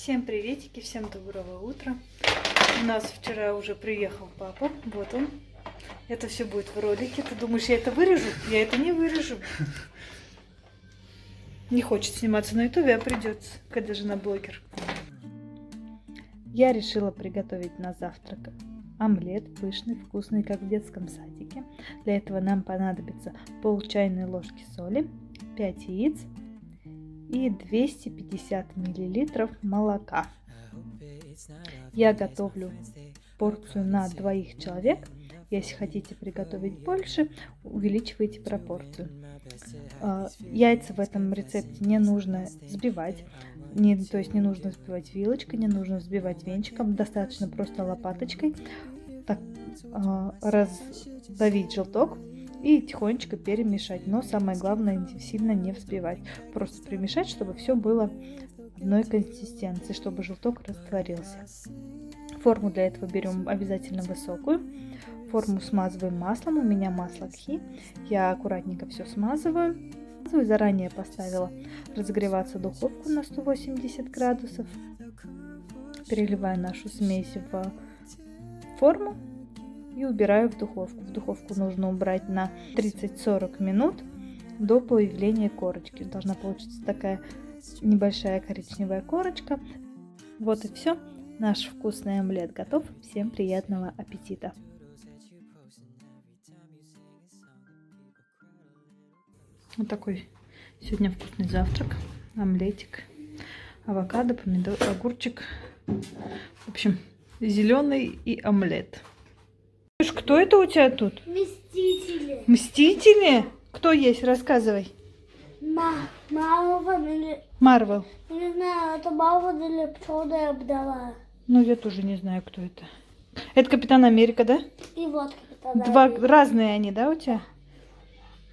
Всем приветики, всем доброго утра. У нас вчера уже приехал папа, вот он. Это все будет в ролике. Ты думаешь, я это вырежу? Я это не вырежу. Не хочет сниматься на ютубе, а придется, когда жена блогер. Я решила приготовить на завтрак омлет пышный, вкусный, как в детском садике. Для этого нам понадобится пол чайной ложки соли, 5 яиц и 250 мл молока. Я готовлю порцию на 2 человек. Если хотите приготовить больше, увеличивайте пропорцию. Яйца в этом рецепте не нужно взбивать. То есть не нужно взбивать вилочкой, не нужно взбивать венчиком. Достаточно просто лопаточкой так, раздавить желток и тихонечко перемешать. Но самое главное, сильно не взбивать. Просто перемешать, чтобы все было одной консистенции, чтобы желток растворился. Форму для этого берем обязательно высокую. Форму смазываем маслом. У меня масло кхи. Я аккуратненько все смазываю. Заранее поставила разогреваться духовку на 180 градусов. Переливаю нашу смесь в форму и убираю в духовку. В духовку нужно убрать на 30-40 минут до появления корочки. Должна получиться такая небольшая коричневая корочка. Вот и все. Наш вкусный омлет готов. Всем приятного аппетита! Вот такой сегодня вкусный завтрак. Омлетик, авокадо, помидор, огурчик. В общем, зеленый и омлет. Кто это у тебя тут? Мстители. Мстители? Кто есть? Рассказывай. Марвел или... Марвел. Не знаю, это Марвел или Черная вдова. Ну, я тоже не знаю, кто это. Это Капитан Америка, да? И вот Капитан Два Америка. разные они, да, у тебя?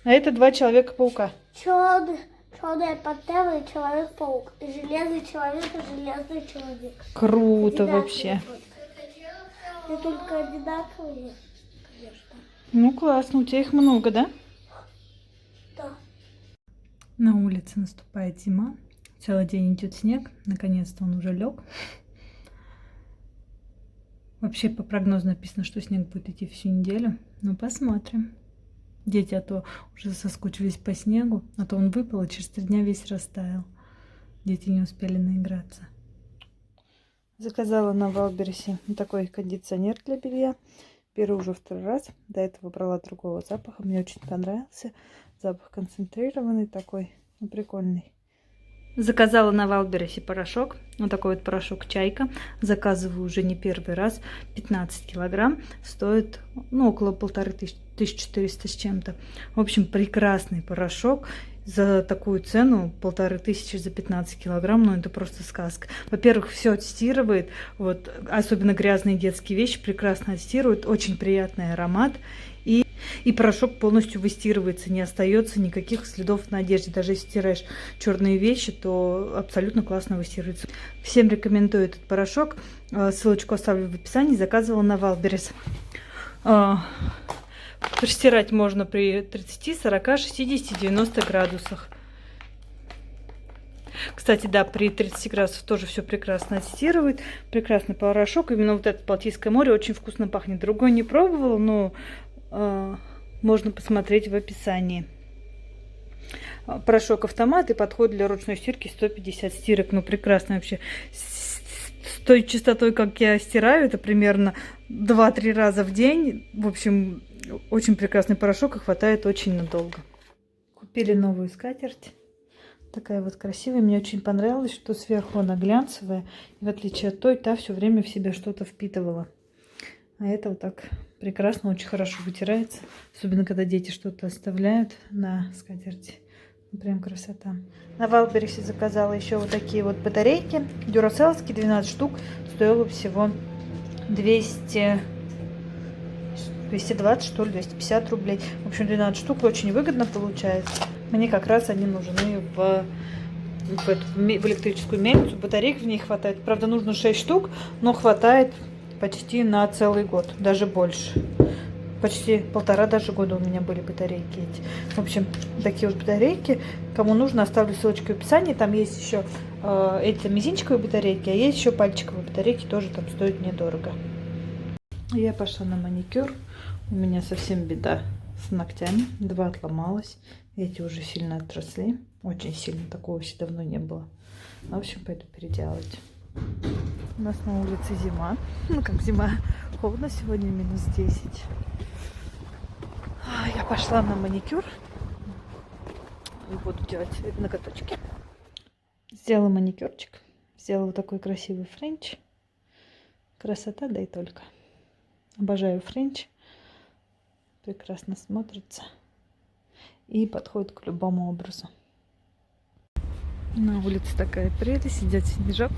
А это 2 Человека-паука. Черная пантера и Человек-паук. И Железный человек и Железный человек. Круто Одинаковые вообще. вот. И только одинаковые, конечно. Ну, классно. У тебя их много, да? Да. На улице наступает зима. Целый день идет снег. Наконец-то он уже лег. Вообще по прогнозу написано, что снег будет идти всю неделю. Ну, посмотрим. Дети, а то уже соскучились по снегу, а то он выпал и через 3 дня весь растаял. Дети не успели наиграться. Заказала на Вайлдберрисе такой кондиционер для белья. Беру уже 2-й раз. До этого брала другого запаха. Мне очень понравился. Запах концентрированный такой, ну, прикольный. Заказала на Вайлдберрисе порошок. Вот такой вот порошок Чайка. Заказываю уже не 1-й раз. 15 килограмм. Стоит, ну, около 1500, 1400 с чем-то. В общем, прекрасный порошок. За такую цену 1500 за 15 килограмм, ну это просто сказка. Во-первых, все отстирывает, вот, особенно грязные детские вещи прекрасно отстирывают, очень приятный аромат. И порошок полностью выстирывается, не остается никаких следов на одежде. Даже если стираешь черные вещи, то абсолютно классно выстирывается. Всем рекомендую этот порошок. Ссылочку оставлю в описании. Заказывала на Вайлдберрис. Стирать можно при 30, 40, 60, 90 градусах. Кстати, да, при 30 градусах тоже все прекрасно отстирывает. Прекрасный порошок. Именно вот это Балтийское море очень вкусно пахнет. Другой не пробовала, но можно посмотреть в описании. Порошок автомат и подходит для ручной стирки 150 стирок. Ну, прекрасно вообще. С той частотой, как я стираю, это примерно 2-3 раза в день. В общем, очень прекрасный порошок и хватает очень надолго. Купили новую скатерть. Такая вот красивая. Мне очень понравилось, что сверху она глянцевая. И в отличие от той, та все время в себя что-то впитывала. А это вот так прекрасно, очень хорошо вытирается. Особенно, когда дети что-то оставляют на скатерти. Прям красота. На Вайлдберрисе заказала еще вот такие вот батарейки. Дюрацеллские, 12 штук. Стоило всего 220, что ли, 250 рублей. В общем, 12 штук очень выгодно получается. Мне как раз они нужны в электрическую мельницу. Батареек в ней хватает. Правда, нужно 6 штук, но хватает почти на целый год, даже больше. Почти 1,5 даже года у меня были батарейки эти. В общем, такие вот батарейки. Кому нужно, оставлю ссылочку в описании. Там есть еще эти мизинчиковые батарейки, а есть еще пальчиковые батарейки, тоже там стоят недорого. Я пошла на маникюр. У меня совсем беда с ногтями. 2 отломалось. Эти уже сильно отросли. Очень сильно. Такого вообще давно не было. В общем, пойду переделать. У нас на улице зима. Ну, как зима. Холодно сегодня, -10. Я пошла на маникюр. И буду делать ноготочки. Сделала маникюрчик. Сделала вот такой красивый френч. Красота, да и только. Обожаю френч. Прекрасно смотрится. И подходит к любому образу. На улице такая прелесть. Идет снежок.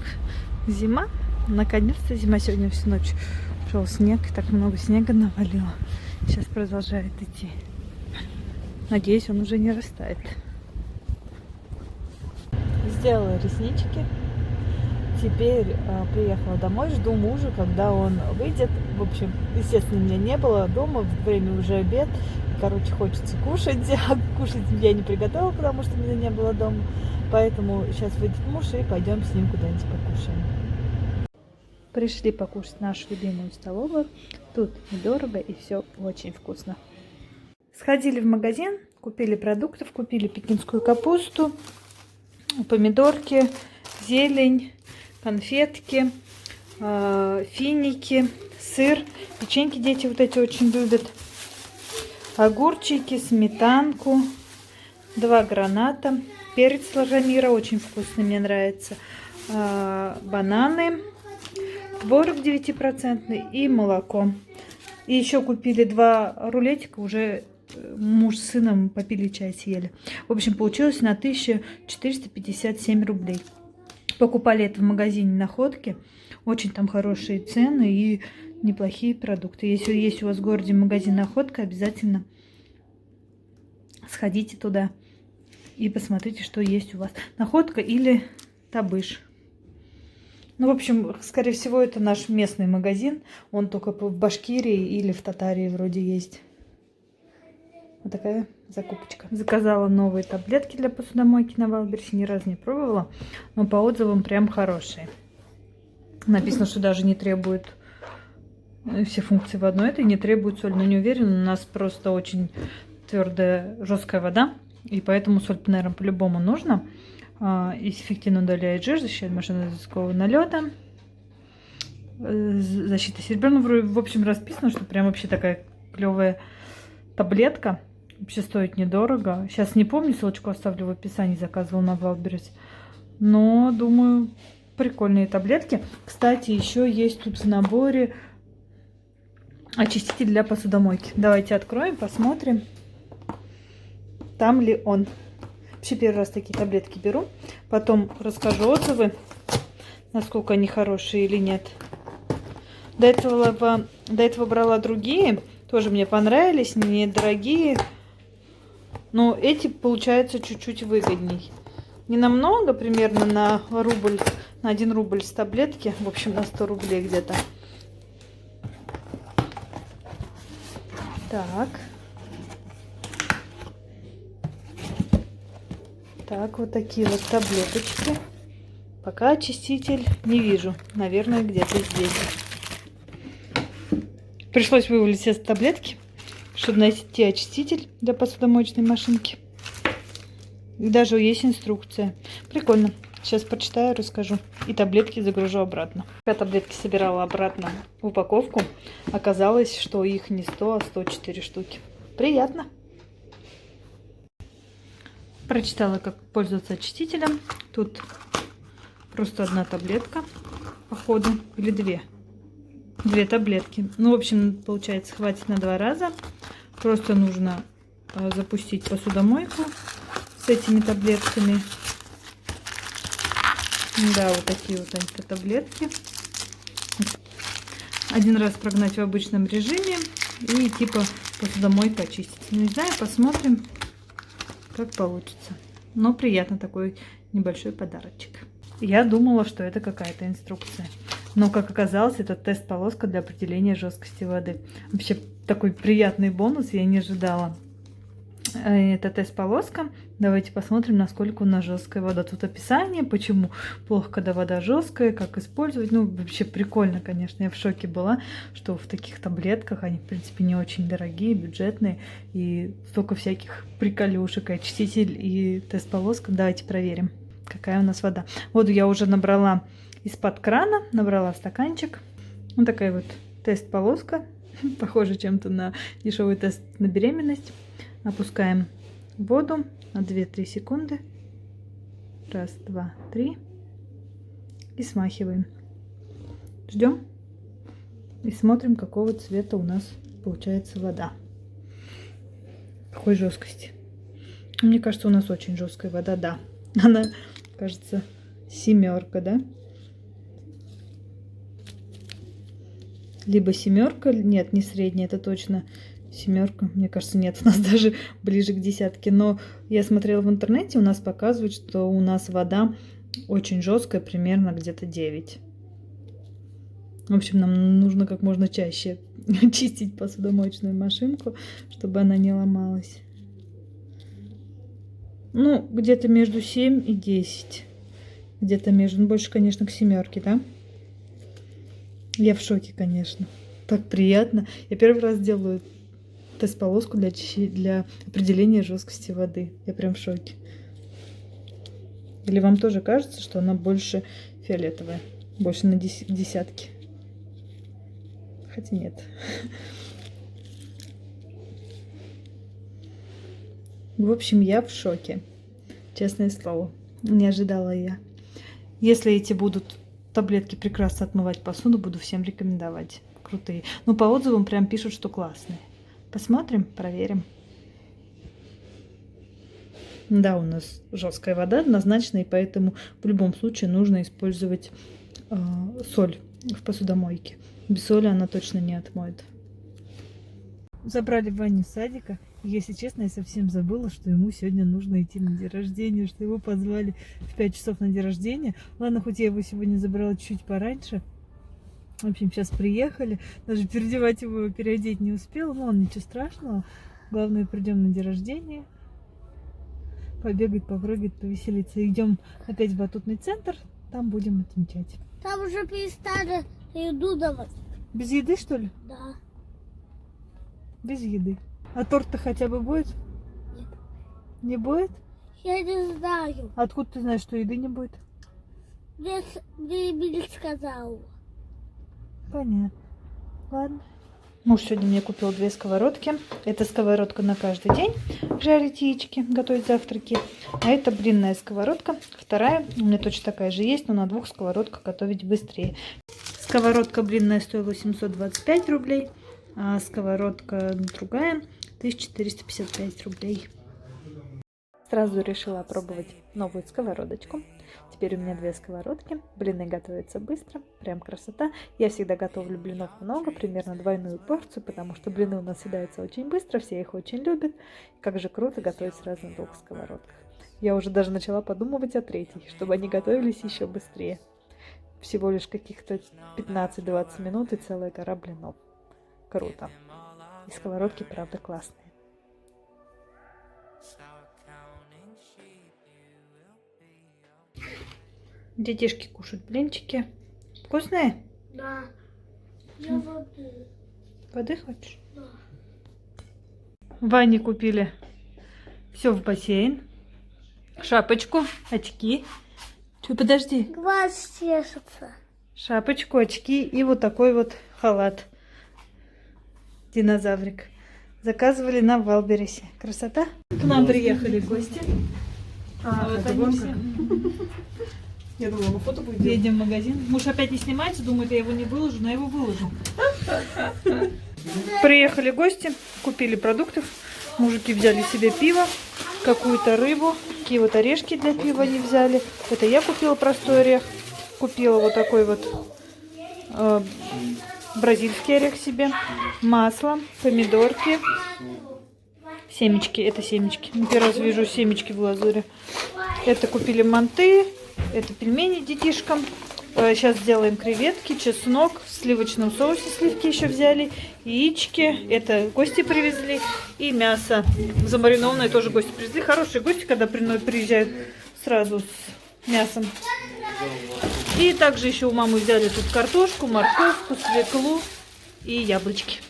Зима. Наконец-то зима. Сегодня всю ночь шел снег. Так много снега навалило. Сейчас продолжает идти. Надеюсь, он уже не растает. Сделала реснички. Теперь приехала домой, жду мужа, когда он выйдет. В общем, естественно, меня не было дома, время уже обед. Короче, хочется кушать. А кушать я не приготовила, потому что меня не было дома. Поэтому сейчас выйдет муж и пойдем с ним куда-нибудь покушаем. Пришли покушать в нашу любимую столовую. Тут недорого и все очень вкусно. Сходили в магазин, купили продуктов, купили пекинскую капусту, помидорки, зелень, конфетки, финики, сыр, печеньки дети вот эти очень любят, огурчики, сметанку, 2 граната, перец ложамира, очень вкусный, мне нравится, бананы, творог 9% и молоко. И еще купили 2 рулетика, уже муж с сыном попили чай, съели. В общем, получилось на 1457 рублей. Покупали это в магазине Находки. Очень там хорошие цены и неплохие продукты. Если есть у вас в городе магазин Находка, обязательно сходите туда и посмотрите, что есть у вас. Находка или Табыш. Ну, в общем, скорее всего, это наш местный магазин. Он только в Башкирии или в Татарии вроде есть. Вот такая закупочка. Заказала новые таблетки для посудомойки на Вайлдберрисе. Ни разу не пробовала, но по отзывам прям хорошие. Написано, что даже не требует все функции в одной этой, не требует соль. Но не уверена, у нас просто очень твердая, жесткая вода. И поэтому соль, наверное, по-любому нужно. Эффективно удаляет жир, защищает машину от языкового налета. Защита серебряного. В общем, расписано, что прям вообще такая клевая таблетка. Вообще стоит недорого. Сейчас не помню, ссылочку оставлю в описании. Заказывала на Wildberries. Но, думаю, прикольные таблетки. Кстати, еще есть тут в наборе очиститель для посудомойки. Давайте откроем, посмотрим, там ли он. Вообще первый раз такие таблетки беру. Потом расскажу отзывы, насколько они хорошие или нет. До этого брала другие. Тоже мне понравились, недорогие. Но эти, получается, чуть-чуть выгодней. Не намного, примерно на рубль, на 1 рубль с таблетки. В общем, на 100 рублей где-то. Так. Так, вот такие вот таблеточки. Пока очиститель не вижу. Наверное, где-то здесь. Пришлось вывалить все таблетки, чтобы найти очиститель для посудомоечной машинки. И даже есть инструкция. Прикольно. Сейчас почитаю, расскажу. И таблетки загружу обратно. Я таблетки собирала обратно в упаковку. Оказалось, что их не 100, а 104 штуки. Приятно. Прочитала, как пользоваться очистителем. Тут просто 1 таблетка, походу, или 2. 2 таблетки. Ну, в общем, получается, хватит на 2 раза. Просто нужно запустить посудомойку с этими таблетками. Да, вот такие вот они таблетки. 1 раз прогнать в обычном режиме и типа посудомойка очистить. Не знаю, посмотрим, как получится. Но приятно, такой небольшой подарочек. Я думала, что это какая-то инструкция. Но, как оказалось, это тест-полоска для определения жесткости воды. Вообще, такой приятный бонус я не ожидала. Это тест-полоска. Давайте посмотрим, насколько у нас жесткая вода. Тут описание, почему плохо, когда вода жесткая, как использовать. Ну, вообще прикольно, конечно. Я в шоке была, что в таких таблетках, они, в принципе, не очень дорогие, бюджетные, и столько всяких приколюшек, и очиститель, и тест-полоска. Давайте проверим, какая у нас вода. Воду я уже набрала из-под крана, набрала в стаканчик. Вот такая вот тест-полоска. Похоже чем-то на дешевый тест на беременность. Опускаем воду на 2-3 секунды. Раз, два, три. И смахиваем. Ждем. И смотрим, какого цвета у нас получается вода. Какой жесткости. Мне кажется, у нас очень жесткая вода, да. Она, кажется, 7, да? Либо 7, нет, не средняя, это точно 7. Мне кажется, нет, у нас даже ближе к 10. Но я смотрела в интернете, у нас показывают, что у нас вода очень жесткая, примерно где-то 9. В общем, нам нужно как можно чаще чистить посудомоечную машинку, чтобы она не ломалась. Ну, где-то между 7 и 10. Где-то между, ну, больше, конечно, к 7, да? Я в шоке, конечно. Так приятно. Я первый раз делаю тест-полоску для определения жесткости воды. Я прям в шоке. Или вам тоже кажется, что она больше фиолетовая? Больше на десятки? Хотя нет. В общем, я в шоке. Честное слово. Не ожидала я. Если эти будут таблетки прекрасно отмывать посуду, буду всем рекомендовать. Крутые. Но по отзывам прям пишут, что классные. Посмотрим, проверим. Да, у нас жесткая вода однозначно, и поэтому в любом случае нужно использовать соль в посудомойке. Без соли она точно не отмоет. Забрали Ваню с садика. Если честно, я совсем забыла, что ему сегодня нужно идти на день рождения, что его позвали в 5 часов на день рождения. Ладно, хоть я его сегодня забрала чуть пораньше. В общем, сейчас приехали. Даже переодевать его, переодеть не успела. Но он ничего страшного. Главное, придем на день рождения. Побегать, попрыгать, повеселиться. Идем опять в батутный центр. Там будем отмечать. Там уже перестали еду давать. Без еды, что ли? Да. Без еды. А торт-то хотя бы будет? Нет. Не будет? Я не знаю. Откуда ты знаешь, что еды не будет? Мне Эмиль сказал. Понятно. Ладно. Муж сегодня мне купил 2 сковородки. Это сковородка на каждый день. Жарить яички, готовить завтраки. А это блинная сковородка. Вторая у меня точно такая же есть, но на 2 сковородках готовить быстрее. Сковородка блинная стоила 725 рублей. А сковородка другая 1455 рублей. Сразу решила опробовать новую сковородочку. Теперь у меня 2 сковородки. Блины готовятся быстро. Прям красота. Я всегда готовлю блинов много, примерно 2 порцию, потому что блины у нас съедаются очень быстро, все их очень любят. Как же круто готовить сразу на 2 сковородках. Я уже даже начала подумывать о 3-й, чтобы они готовились еще быстрее. Всего лишь каких-то 15-20 минут и целая гора блинов. Круто. И сковородки, правда, классные. Детишки кушают блинчики. Вкусные? Да. Я воды. Воды хочешь? Да. Ване купили все в бассейн. Шапочку, очки. Подожди. Глаз чешется. Шапочку, очки и вот такой вот халат. Динозаврик. Заказывали на Валбересе. Красота. К нам приехали гости. Вот они все. Я думала, фото будет. Едем в магазин. Муж опять не снимается, думает, я его не выложу, но я его выложу. Приехали гости, купили продуктов. Мужики взяли себе пиво, какую-то рыбу. Такие вот орешки для пива не взяли. Это я купила простой орех. Купила вот такой вот бразильский орех себе. Масло, помидорки. Семечки. Это семечки. Первый раз вижу семечки в глазури. Это купили манты. Это пельмени детишкам. Сейчас сделаем креветки, чеснок, в сливочном соусе сливки еще взяли, яички, это гости привезли, и мясо замаринованное тоже гости привезли. Хорошие гости, когда приезжают сразу с мясом. И также еще у мамы взяли тут картошку, морковку, свеклу и яблочки.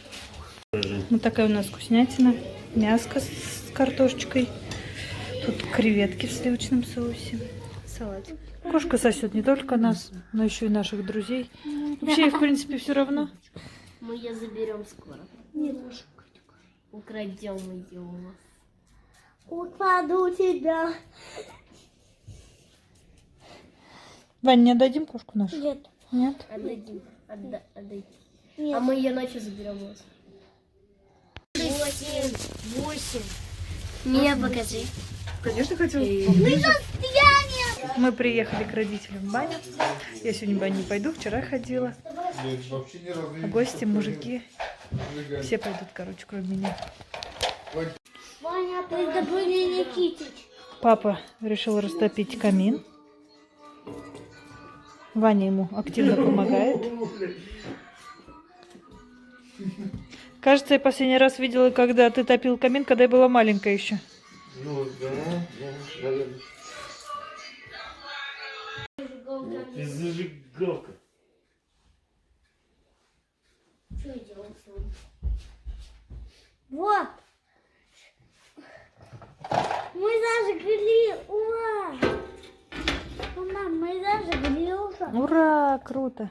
Вот такая у нас вкуснятина. Мяско с картошечкой. Тут креветки в сливочном соусе. Салатик. Кошка сосет не только нас, но еще и наших друзей. Вообще, в принципе, все равно. Мы ее заберем скоро. Нет. Украдем ее у вас. Украду тебя. Вань, не отдадим кошку нашу? Нет. Нет? Отдадим. Отдадим. А мы ее ночью заберем у вас. 8. Меня покажи. Конечно, хотел. Мы приехали к родителям в баню. Я сегодня в баню не пойду, вчера ходила. А гости, мужики, все пойдут, короче, кроме меня. Ваня, ты забыли Никитич. Папа решил растопить камин. Ваня ему активно помогает. Кажется, я последний раз видела, когда ты топил камин, когда я была маленькая еще. Ну, да, наверное. Ты зажигалка. Что я делаю сегодня? Вот. Мы зажгли. Ура! Мама, мы зажгли уже. Ура, круто!